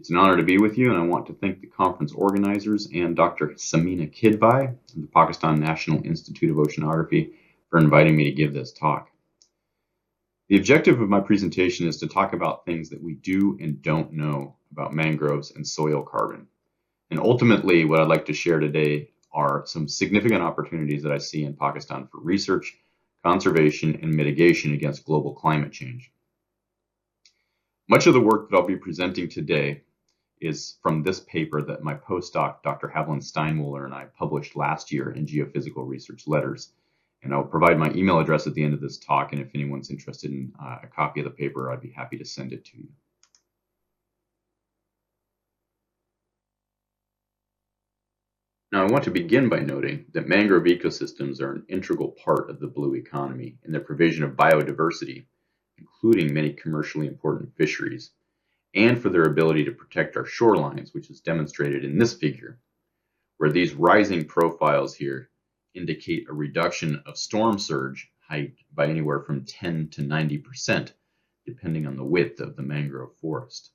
It's an honor to be with you, and I want to thank the conference organizers and Dr. Samina Kidbai of the Pakistan National Institute of Oceanography for inviting me to give this talk. The objective of my presentation is to talk about things that we do and don't know about mangroves and soil carbon. And ultimately, what I'd like to share today are some significant opportunities that I see in Pakistan for research, conservation, and mitigation against global climate change. Much of the work that I'll be presenting today is from this paper that my postdoc, Dr. Haviland Steinmuller, and I published last year in Geophysical Research Letters. And I'll provide my email address at the end of this talk, and if anyone's interested in a copy of the paper, I'd be happy to send it to you. Now, I want to begin by noting that mangrove ecosystems are an integral part of the blue economy in the provision of biodiversity, including many commercially important fisheries, and for their ability to protect our shorelines, which is demonstrated in this figure, where these rising profiles here indicate a reduction of storm surge height by anywhere from 10 to 90%, depending on the width of the mangrove forest.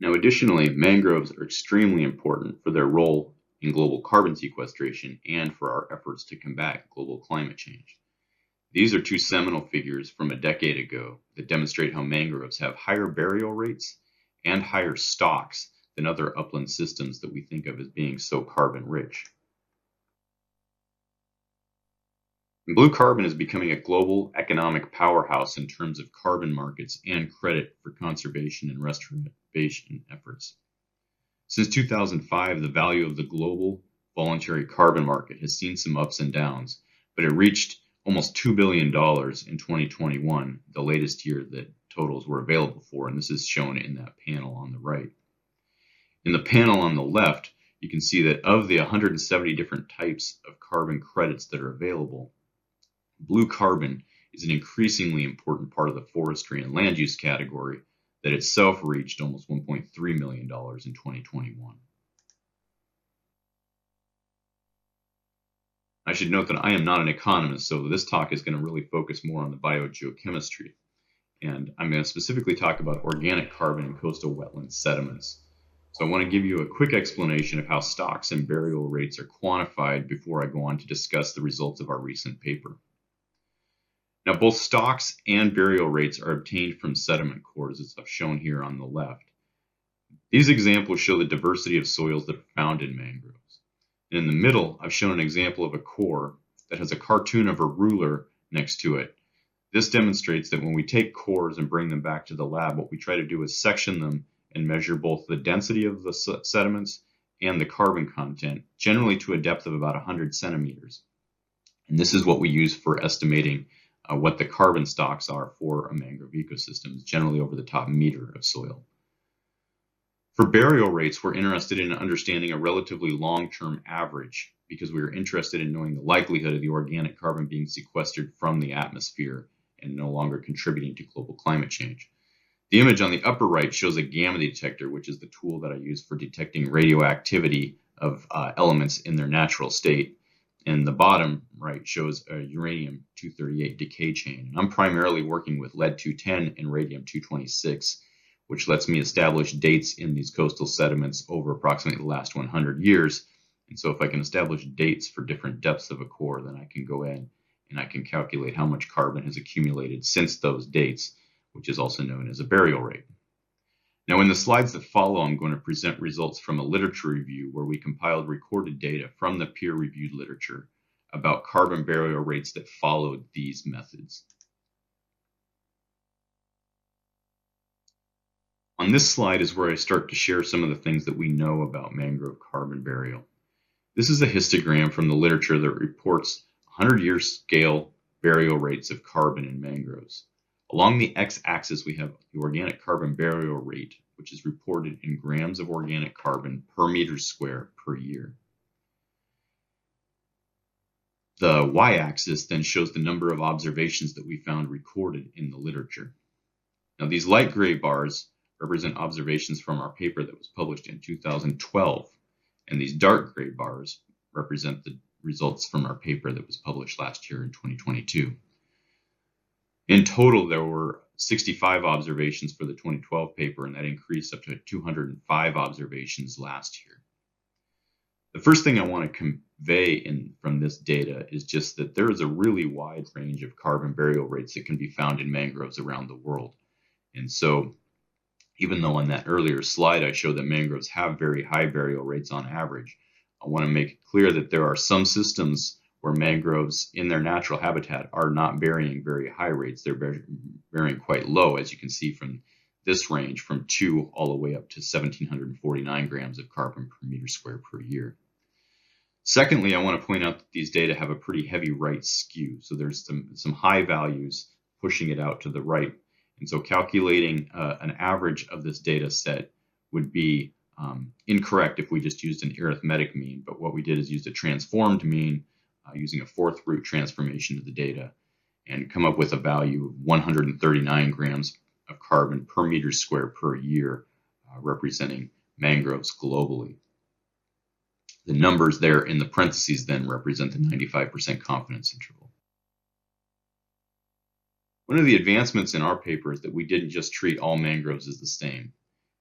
Now, additionally, mangroves are extremely important for their role in global carbon sequestration and for our efforts to combat global climate change. These are two seminal figures from a decade ago that demonstrate how mangroves have higher burial rates and higher stocks than other upland systems that we think of as being so carbon rich. And blue carbon is becoming a global economic powerhouse in terms of carbon markets and credit for conservation and restoration efforts. Since 2005, the value of the global voluntary carbon market has seen some ups and downs, but it reached almost $2 billion in 2021, the latest year that totals were available for, and this is shown in that panel on the right. In the panel on the left, you can see that of the 170 different types of carbon credits that are available, blue carbon is an increasingly important part of the forestry and land use category that itself reached almost $1.3 million in 2021. I should note that I am not an economist, so this talk is going to really focus more on the biogeochemistry. And I'm going to specifically talk about organic carbon in coastal wetland sediments. So I want to give you a quick explanation of how stocks and burial rates are quantified before I go on to discuss the results of our recent paper. Now, both stocks and burial rates are obtained from sediment cores, as I've shown here on the left. These examples show the diversity of soils that are found in mangroves. In the middle, I've shown an example of a core that has a cartoon of a ruler next to it. This demonstrates that when we take cores and bring them back to the lab, what we try to do is section them and measure both the density of the sediments and the carbon content, generally to a depth of about 100 centimeters. And this is what we use for estimating what the carbon stocks are for a mangrove ecosystem, generally over the top meter of soil. For burial rates, we're interested in understanding a relatively long-term average because we are interested in knowing the likelihood of the organic carbon being sequestered from the atmosphere and no longer contributing to global climate change. The image on the upper right shows a gamma detector, which is the tool that I use for detecting radioactivity of elements in their natural state. And the bottom right shows a uranium-238 decay chain. And I'm primarily working with lead-210 and radium-226, which lets me establish dates in these coastal sediments over approximately the last 100 years. And so if I can establish dates for different depths of a core, then I can go in and I can calculate how much carbon has accumulated since those dates, which is also known as a burial rate. Now, in the slides that follow, I'm going to present results from a literature review where we compiled recorded data from the peer-reviewed literature about carbon burial rates that followed these methods. On this slide is where I start to share some of the things that we know about mangrove carbon burial. This is a histogram from the literature that reports 100-year scale burial rates of carbon in mangroves. Along the x-axis, we have the organic carbon burial rate, which is reported in grams of organic carbon per meter square per year. The y-axis then shows the number of observations that we found recorded in the literature. Now, these light gray bars represent observations from our paper that was published in 2012, and these dark gray bars represent the results from our paper that was published last year in 2022. In total, there were 65 observations for the 2012 paper, and that increased up to 205 observations last year. The first thing I want to convey from this data is just that there is a really wide range of carbon burial rates that can be found in mangroves around the world. And so even though on that earlier slide I showed that mangroves have very high burial rates on average, I want to make it clear that there are some systems where mangroves in their natural habitat are not burying very high rates. They're burying quite low, as you can see from this range, from 2 all the way up to 1,749 grams of carbon per meter square per year. Secondly, I want to point out that these data have a pretty heavy right skew. So there's some high values pushing it out to the right. And so calculating an average of this data set would be incorrect if we just used an arithmetic mean. But what we did is used a transformed mean using a fourth root transformation of the data and come up with a value of 139 grams of carbon per meter square per year, representing mangroves globally. The numbers there in the parentheses then represent the 95% confidence interval. One of the advancements in our paper is that we didn't just treat all mangroves as the same.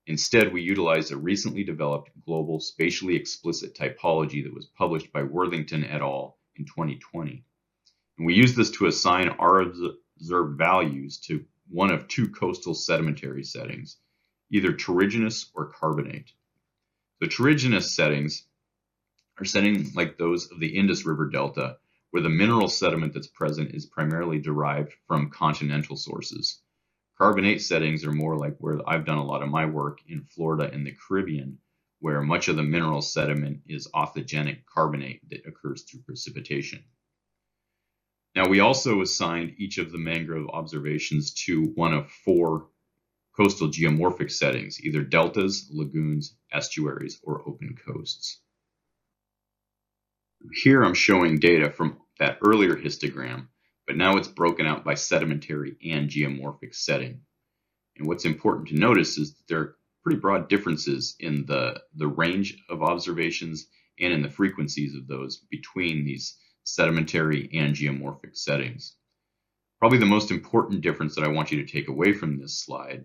Instead, we utilized a recently developed global spatially explicit typology that was published by Worthington et al. In 2020. And we used this to assign our observed values to one of 2 coastal sedimentary settings, either terrigenous or carbonate. The terrigenous settings are settings like those of the Indus River Delta, where the mineral sediment that's present is primarily derived from continental sources. Carbonate settings are more like where I've done a lot of my work in Florida and the Caribbean, where much of the mineral sediment is authigenic carbonate that occurs through precipitation. Now, we also assigned each of the mangrove observations to one of 4 coastal geomorphic settings, either deltas, lagoons, estuaries, or open coasts. Here I'm showing data from that earlier histogram, but now it's broken out by sedimentary and geomorphic setting. And what's important to notice is that there are pretty broad differences in the range of observations and in the frequencies of those between these sedimentary and geomorphic settings. Probably the most important difference that I want you to take away from this slide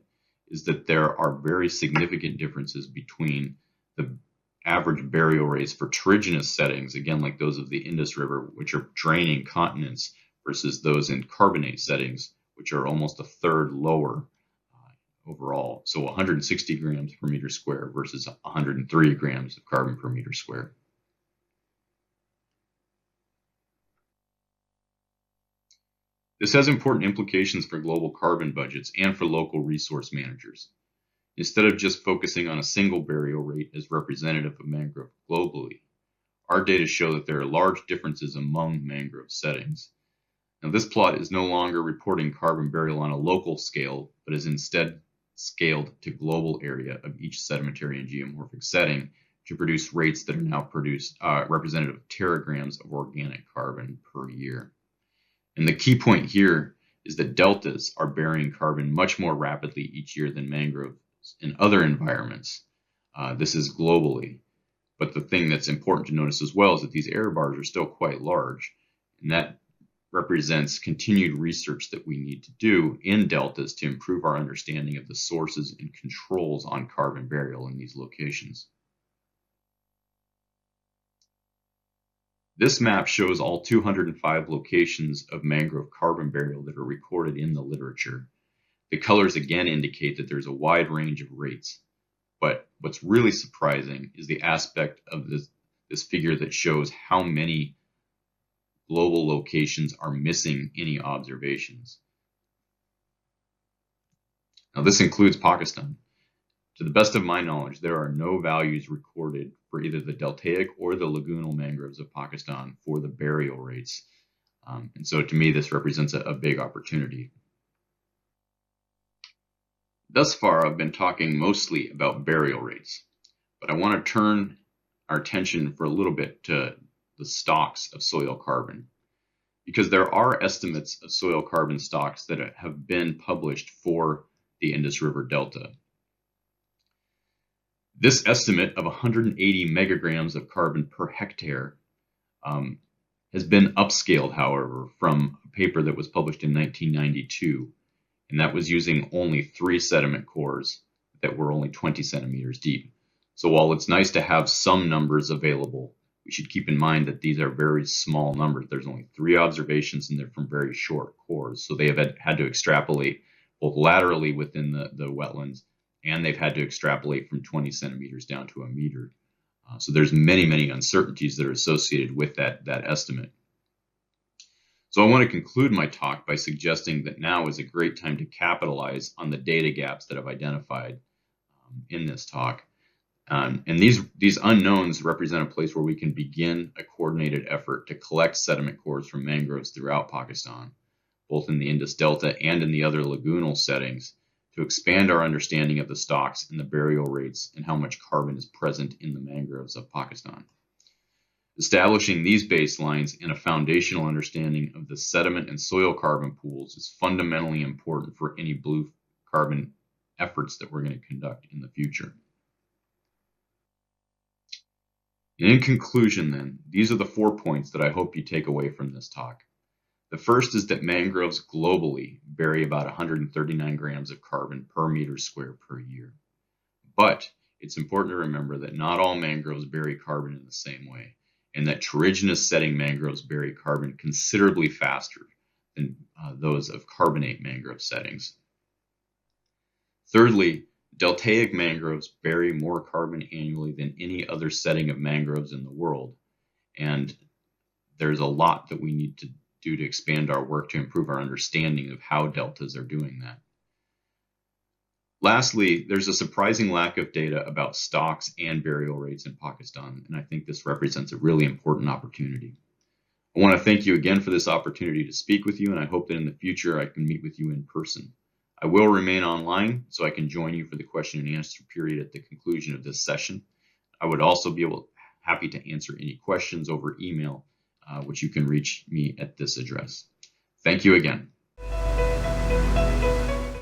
is that there are very significant differences between the average burial rates for terrigenous settings, again like those of the Indus River, which are draining continents, versus those in carbonate settings, which are almost a third lower overall. So 160 grams per meter square versus 103 grams of carbon per meter square. This has important implications for global carbon budgets and for local resource managers. Instead of just focusing on a single burial rate as representative of mangrove globally, our data show that there are large differences among mangrove settings. Now, this plot is no longer reporting carbon burial on a local scale, but is instead scaled to global area of each sedimentary and geomorphic setting to produce rates that are now representative of teragrams of organic carbon per year. And the key point here is that deltas are burying carbon much more rapidly each year than mangroves in other environments. This is globally. But the thing that's important to notice as well is that these error bars are still quite large, and that represents continued research that we need to do in deltas to improve our understanding of the sources and controls on carbon burial in these locations. This map shows all 205 locations of mangrove carbon burial that are recorded in the literature. The colors again indicate that there's a wide range of rates, but what's really surprising is the aspect of this figure that shows how many global locations are missing any observations. Now, this includes Pakistan. To the best of my knowledge, there are no values recorded for either the deltaic or the lagoonal mangroves of Pakistan for the burial rates. And so to me, this represents a big opportunity. Thus far, I've been talking mostly about burial rates, but I want to turn our attention for a little bit to the stocks of soil carbon, because there are estimates of soil carbon stocks that have been published for the Indus River Delta. This estimate of 180 megagrams of carbon per hectare has been upscaled, however, from a paper that was published in 1992. and that was using only 3 sediment cores that were only 20 centimeters deep. So while it's nice to have some numbers available, we should keep in mind that these are very small numbers. There's only 3 observations and they're from very short cores. So they have had to extrapolate both laterally within the wetlands, and they've had to extrapolate from 20 centimeters down to a meter. So there's many uncertainties that are associated with that estimate. So I want to conclude my talk by suggesting that now is a great time to capitalize on the data gaps that I've identified in this talk. And these unknowns represent a place where we can begin a coordinated effort to collect sediment cores from mangroves throughout Pakistan, both in the Indus Delta and in the other lagoonal settings, to expand our understanding of the stocks and the burial rates and how much carbon is present in the mangroves of Pakistan. Establishing these baselines and a foundational understanding of the sediment and soil carbon pools is fundamentally important for any blue carbon efforts that we're going to conduct in the future. In conclusion, then, these are the 4 points that I hope you take away from this talk. The first is that mangroves globally bury about 139 grams of carbon per meter square per year. But it's important to remember that not all mangroves bury carbon in the same way, and that terrigenous setting mangroves bury carbon considerably faster than those of carbonate mangrove settings. Thirdly, deltaic mangroves bury more carbon annually than any other setting of mangroves in the world, and there's a lot that we need to do to expand our work to improve our understanding of how deltas are doing that. Lastly, there's a surprising lack of data about stocks and burial rates in Pakistan, and I think this represents a really important opportunity. I want to thank you again for this opportunity to speak with you, and I hope that in the future I can meet with you in person. I will remain online so I can join you for the question and answer period at the conclusion of this session. I would also be happy to answer any questions over email, which you can reach me at this address. Thank you again.